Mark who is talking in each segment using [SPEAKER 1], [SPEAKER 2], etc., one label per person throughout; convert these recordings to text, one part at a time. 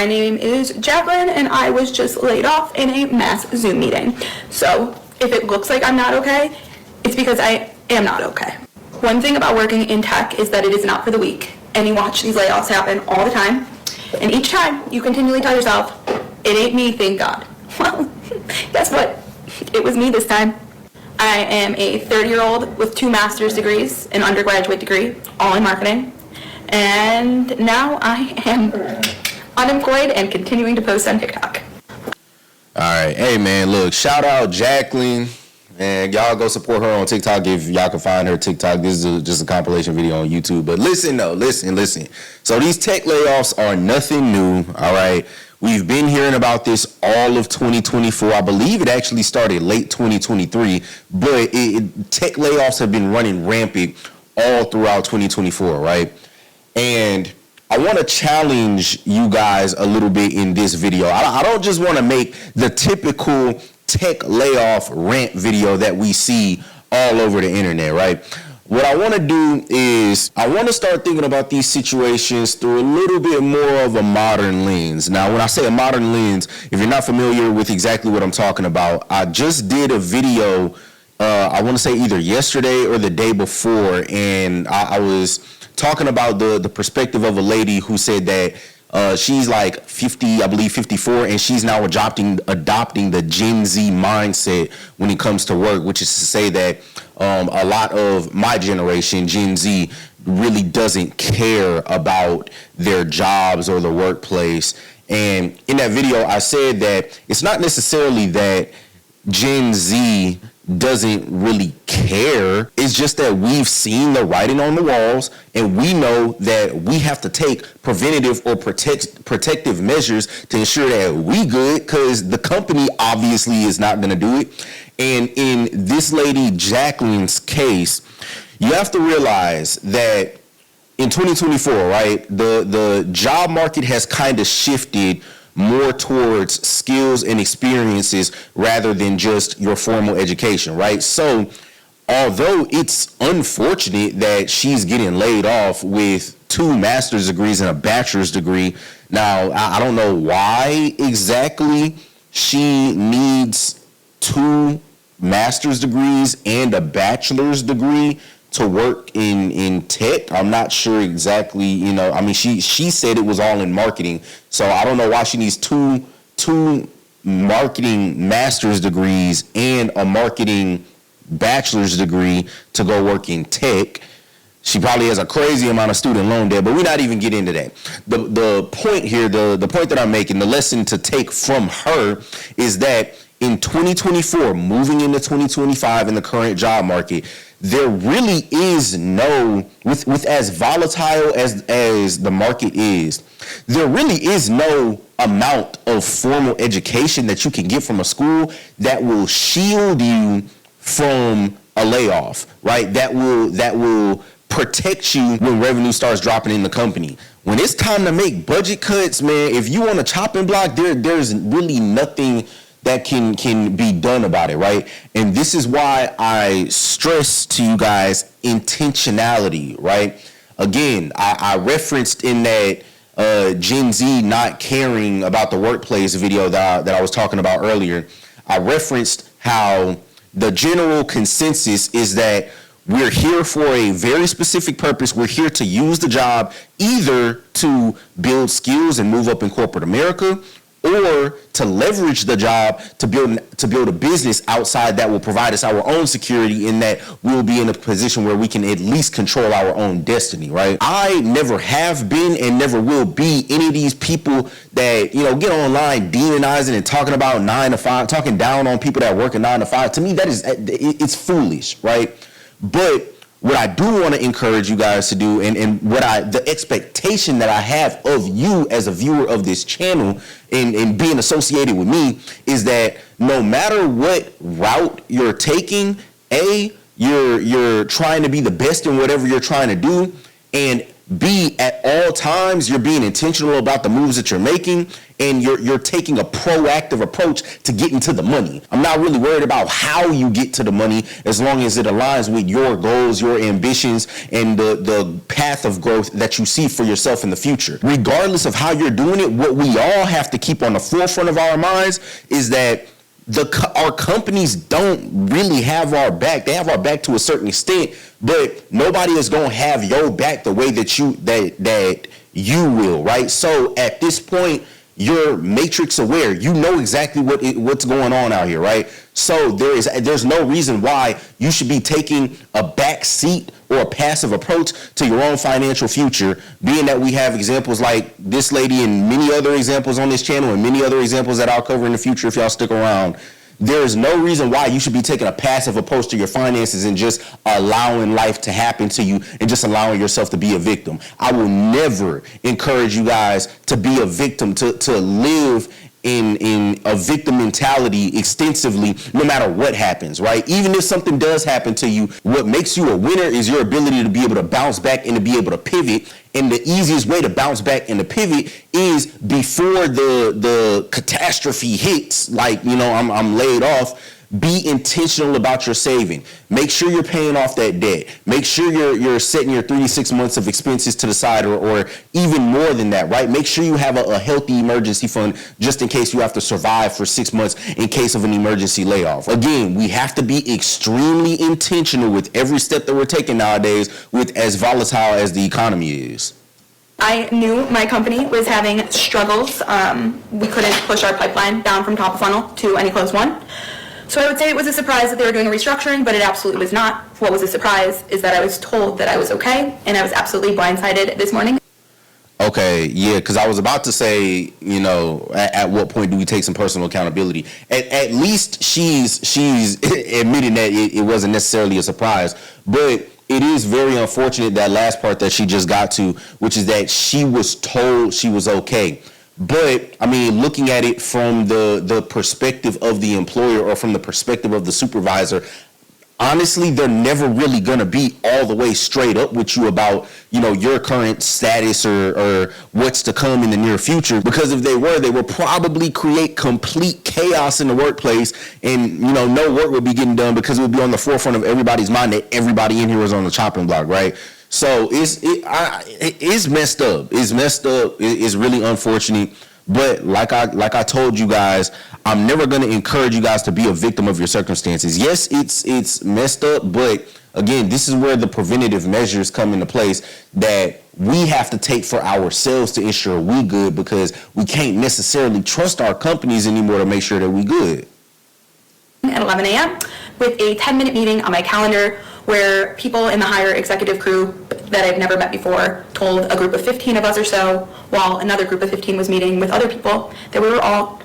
[SPEAKER 1] My name is Jacqueline, and I was just laid off in a mass Zoom meeting. So if it looks like I'm not okay, it's because I am not okay. One thing about working in tech is that it is not for the weak, and you watch these layoffs happen all the time, and each time you continually tell yourself, it ain't me, thank God. Well, guess what? It was me this time. I am a 30-year-old with 2 master's degrees, an undergraduate degree, all in marketing, and now I am unemployed and continuing to post on TikTok.
[SPEAKER 2] All right. Hey, man, look, shout out Jacqueline. And y'all go support her on TikTok if y'all can find her TikTok. This is just a compilation video on YouTube. But listen, though, listen. So these tech layoffs are nothing new, all right? We've been hearing about this all of 2024. I believe it actually started late 2023. But tech layoffs have been running rampant all throughout 2024, right? And I want to challenge you guys a little bit in this video. I don't just want to make the typical tech layoff rant video that we see all over the internet, right? What I want to do is I want to start thinking about these situations through a little bit more of a modern lens. Now, when I say a modern lens, if you're not familiar with exactly what I'm talking about, I just did a video, I want to say either yesterday or the day before, and I was talking about the perspective of a lady who said that she's like 50, I believe 54, and she's now adopting the Gen Z mindset when it comes to work, which is to say that a lot of my generation, Gen Z, really doesn't care about their jobs or the workplace. And in that video, I said that it's not necessarily that Gen Z doesn't really care. It's just that we've seen the writing on the walls, and we know that we have to take preventative or protective measures to ensure that we good, because the company obviously is not going to do it. And in this lady Jacqueline's case, you have to realize that in 2024, right, the job market has kind of shifted more towards skills and experiences rather than just your formal education, right? So although it's unfortunate that she's getting laid off with 2 master's degrees and a bachelor's degree, now I don't know why exactly she needs 2 master's degrees and a bachelor's degree to work in tech. I'm not sure exactly, you know, I mean, she said it was all in marketing. So I don't know why she needs two marketing master's degrees and a marketing bachelor's degree to go work in tech. She probably has a crazy amount of student loan debt, but we're not even getting into that. The point here, the point that I'm making, the lesson to take from her is that in 2024, moving into 2025 in the current job market, there really is no, with as volatile as the market is, there really is no amount of formal education that you can get from a school that will shield you from a layoff, right? That will protect you when revenue starts dropping in the company. When it's time to make budget cuts, man, if you on a chopping block, there's really nothing that can be done about it, right? And this is why I stress to you guys intentionality, right? Again, I referenced in that Gen Z not caring about the workplace video that I was talking about earlier. I referenced how the general consensus is that we're here for a very specific purpose. We're here to use the job either to build skills and move up in corporate America, or to leverage the job to build a business outside that will provide us our own security, in that we'll be in a position where we can at least control our own destiny, right? I never have been and never will be any of these people that, you know, get online demonizing and talking about 9 to 5, talking down on people that work a 9 to 5. To me, that is, it's foolish, right? But what I do want to encourage you guys to do, and the expectation that I have of you as a viewer of this channel and being associated with me, is that no matter what route you're taking, you're trying to be the best in whatever you're trying to do, and B, at all times, you're being intentional about the moves that you're making, and you're taking a proactive approach to getting to the money. I'm not really worried about how you get to the money as long as it aligns with your goals, your ambitions, and the path of growth that you see for yourself in the future. Regardless of how you're doing it, what we all have to keep on the forefront of our minds is that our companies don't really have our back. They have our back to a certain extent, but nobody is going to have your back the way that you will, right? So at this point, you're matrix aware. You know exactly what's going on out here, right? So there's no reason why you should be taking a back seat or a passive approach to your own financial future, being that we have examples like this lady and many other examples on this channel and many other examples that I'll cover in the future if y'all stick around. There's no reason why you should be taking a passive approach to your finances and just allowing life to happen to you and just allowing yourself to be a victim. I will never encourage you guys to be a victim, to live in a victim mentality extensively, no matter what happens, right? Even if something does happen to you, what makes you a winner is your ability to be able to bounce back and to be able to pivot. And the easiest way to bounce back and to pivot is before the catastrophe hits, like, I'm laid off. Be intentional about your saving. Make sure you're paying off that debt. Make sure you're setting your 3 to 6 months of expenses to the side, or even more than that, right? Make sure you have a healthy emergency fund just in case you have to survive for 6 months in case of an emergency layoff. Again, we have to be extremely intentional with every step that we're taking nowadays, with as volatile as the economy is.
[SPEAKER 1] I knew my company was having struggles. We couldn't push our pipeline down from top of funnel to any closed one. So I would say it was a surprise that they were doing a restructuring, but it absolutely was not. What was a surprise is that I was told that I was okay, and I was absolutely blindsided this morning.
[SPEAKER 2] Okay, yeah, because I was about to say, at what point do we take some personal accountability? At least she's admitting that it wasn't necessarily a surprise, but it is very unfortunate, that last part that she just got to, which is that she was told she was okay. But, looking at it from the perspective of the employer or from the perspective of the supervisor, honestly, they're never really going to be all the way straight up with you about, your current status or what's to come in the near future. Because if they were, they would probably create complete chaos in the workplace, and, no work would be getting done because it would be on the forefront of everybody's mind that everybody in here was on the chopping block, right? So it's messed up. It's messed up. It's really unfortunate. But like I told you guys, I'm never going to encourage you guys to be a victim of your circumstances. Yes, it's messed up, but again, this is where the preventative measures come into place that we have to take for ourselves to ensure we good, because we can't necessarily trust our companies anymore to make sure that we good.
[SPEAKER 1] At 11 a.m. with a 10-minute meeting on my calendar where people in the higher executive crew that I've never met before told a group of 15 of us or so, while another group of 15 was meeting with other people, that we were all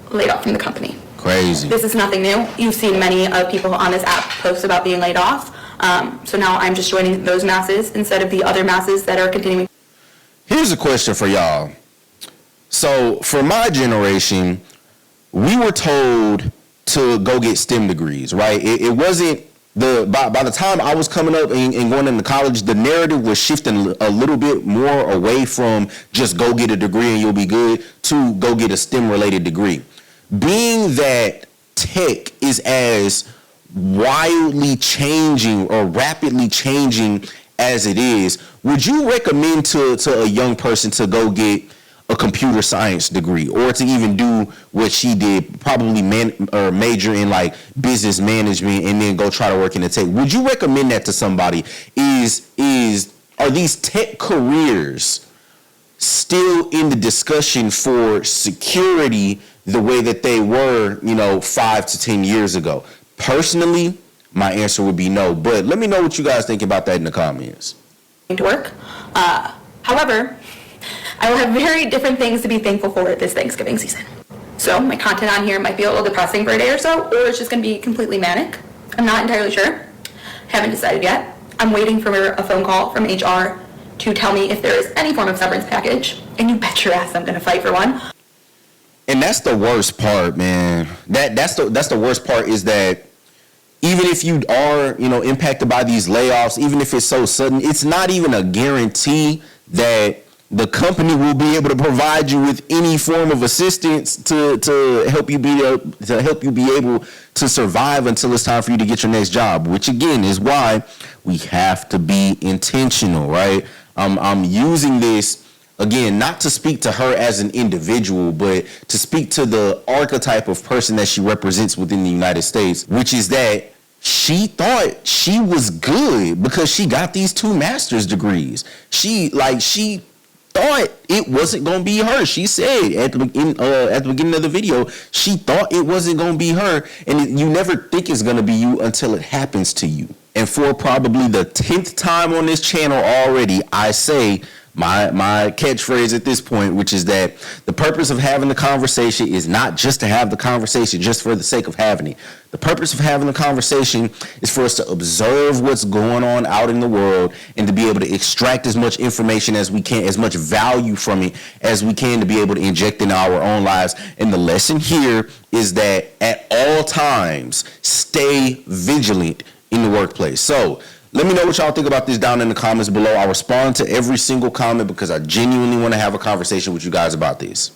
[SPEAKER 1] laid off from the company.
[SPEAKER 2] Crazy.
[SPEAKER 1] This is nothing new. You've seen many of people on this app post about being laid off. So now I'm just joining those masses instead of the other masses that are continuing.
[SPEAKER 2] Here's a question for y'all. So for my generation, we were told to go get STEM degrees, right? It wasn't by the time I was coming up and going into college, the narrative was shifting a little bit more away from just go get a degree and you'll be good to go get a STEM related degree. Being that tech is as wildly changing or rapidly changing as it is, would you recommend to a young person to go get a computer science degree, or to even do what she did, probably major in like business management and then go try to work in the tech? Would you recommend that to somebody? Are these tech careers still in the discussion for security the way that they were, 5 to 10 years ago? Personally, my answer would be no, but let me know what you guys think about that in the comments.
[SPEAKER 1] To work. However, I will have very different things to be thankful for this Thanksgiving season. So my content on here might be a little depressing for a day or so, or it's just going to be completely manic. I'm not entirely sure. Haven't decided yet. I'm waiting for a phone call from HR to tell me if there is any form of severance package, and you bet your ass I'm going to fight for one.
[SPEAKER 2] And that's the worst part, man. That's the worst part, is that even if you are, impacted by these layoffs, even if it's so sudden, it's not even a guarantee that the company will be able to provide you with any form of assistance to help you be able to survive until it's time for you to get your next job, which again is why we have to be intentional, right? I'm using this again not to speak to her as an individual, but to speak to the archetype of person that she represents within the United States, which is that she thought she was good because she got these 2 master's degrees. She thought it wasn't going to be her. She said at the beginning of the video, she thought it wasn't going to be her. And you never think it's going to be you until it happens to you. And for probably the 10th time on this channel already, I say my catchphrase at this point, which is that the purpose of having the conversation is not just to have the conversation just for the sake of having it. The purpose of having the conversation is for us to observe what's going on out in the world and to be able to extract as much information as we can, as much value from it as we can, to be able to inject into our own lives. And the lesson here is that at all times, stay vigilant in the workplace. So let me know what y'all think about this down in the comments below. I'll respond to every single comment because I genuinely want to have a conversation with you guys about this.